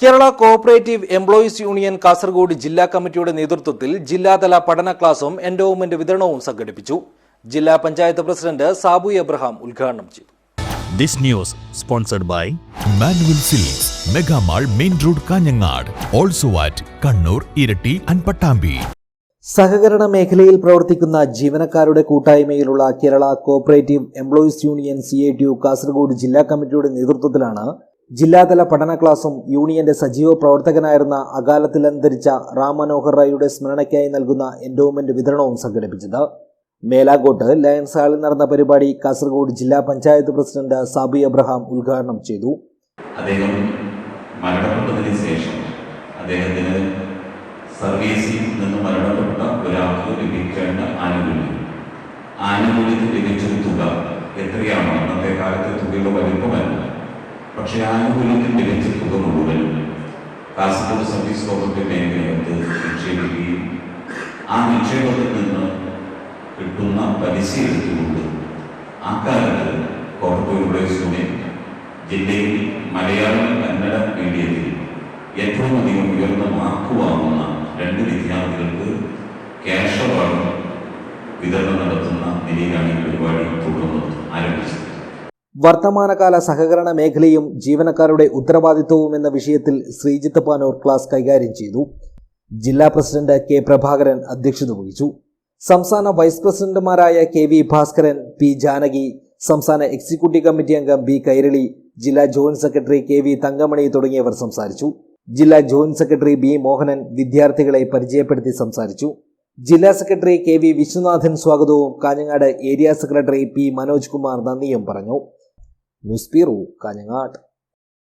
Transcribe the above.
Kerala cooperative employees union Kasaragod ജില്ലാ കമ്മിറ്റിയുടെ നേതൃത്വത്തിൽ ജില്ലാതല പഠന ക്ലാസും എൻഡോവ്മെന്റ് വിതരണവും സംഘടിപ്പിച്ചു. ജില്ലാ പഞ്ചായത്ത് പ്രസിഡന്റ് സാബു എബ്രഹാം ഉദ്ഘാടനം ചെയ്തു. This news sponsored by Manual Silks, Mega Mall, Main Road, Kanyangad, also at Kannur, Irati and Pattambi. സഹകരണ മേഖലയിൽ പ്രവർത്തിക്കുന്ന ജീവനക്കാരുടെ കൂട്ടായ്മയിലുള്ള Kerala cooperative employees union CITU Kasaragod ജില്ലാ കമ്മിറ്റിയുടെ നേതൃത്വത്തിലാണ് ജില്ലാതല പഠന ക്ലാസും യൂണിയന്റെ സജീവ പ്രവർത്തകനായിരുന്ന അകാലത്തിൽ അന്തരിച്ച റാം മനോഹർ റായിയുടെ സ്മരണയ്ക്കായി നൽകുന്ന എൻഡോവ്മെന്റ് വിതരണവും സംഘടിപ്പിച്ചത്. മേലാകോട്ട് ലയൺസ് ഹാളിൽ നടന്ന പരിപാടി കാസർഗോഡ് ജില്ലാ പഞ്ചായത്ത് പ്രസിഡന്റ് സാബു എബ്രഹാം ഉദ്ഘാടനം ചെയ്തു. അദ്ദേഹം മരണപ്പെട്ടതിന് ശേഷം അദ്ദേഹത്തിന് സർവീസിൽ നിന്ന് മരണപ്പെട്ട ഒരാൾക്ക് ലഭിക്കേണ്ട ആനുകൂല്യത്തിൽ ലഭിച്ചൊരു തുക എത്രയാണോ അന്നത്തെ കാലത്തെ തുകയുടെ വലിപ്പമല്ല, പക്ഷേ ആനുകൂല്യത്തിൽ ലഭിച്ച തുക മുഴുവൻ കാസർഗോഡ് സർവീസ് കോർപ്പറേറ്റീവ് മേഖലകൾക്ക് നിക്ഷേപിക്കുകയും ആ നിക്ഷേപത്തിൽ നിന്ന് കിട്ടുന്ന പലിശ എടുത്തുകൊണ്ട് ആ കാലത്ത് കോർപ്പറേറ്റീവ് എംപ്ലോയീസ് യൂണിയൻ ജില്ലയിൽ മലയാളം കന്നഡ മീഡിയത്തിൽ ഏറ്റവും അധികം ഉയർന്ന മാർക്ക് വാങ്ങുന്ന 2 വിദ്യാർത്ഥികൾക്ക് ക്യാഷ് അവാർഡ് വിതരണം നടത്തുന്ന നിലയിലാണ് ഈ പരിപാടി ആരംഭിച്ചത്. വർത്തമാനകാല സഹകരണ മേഖലയും ജീവനക്കാരുടെ ഉത്തരവാദിത്വവും എന്ന വിഷയത്തിൽ ശ്രീജിത്ത് പാനൂർ ക്ലാസ് കൈകാര്യം ചെയ്തു. ജില്ലാ പ്രസിഡന്റ് കെ പ്രഭാകരൻ അധ്യക്ഷത വഹിച്ചു. സംസ്ഥാന വൈസ് പ്രസിഡന്റുമാരായ KV ഭാസ്കരൻ, P ജാനകി, സംസ്ഥാന എക്സിക്യൂട്ടീവ് കമ്മിറ്റി അംഗം B കൈരളി, ജില്ലാ ജോയിന്റ് സെക്രട്ടറി KV തങ്കമണി തുടങ്ങിയവർ സംസാരിച്ചു. ജില്ലാ ജോയിന്റ് സെക്രട്ടറി B മോഹനൻ വിദ്യാർത്ഥികളെ പരിചയപ്പെടുത്തി സംസാരിച്ചു. ജില്ലാ സെക്രട്ടറി KV വിശ്വനാഥൻ സ്വാഗതവും Kanhangad area secretary P Manoj Kumar നന്ദിയും പറഞ്ഞു. News bureau, Kanhangad.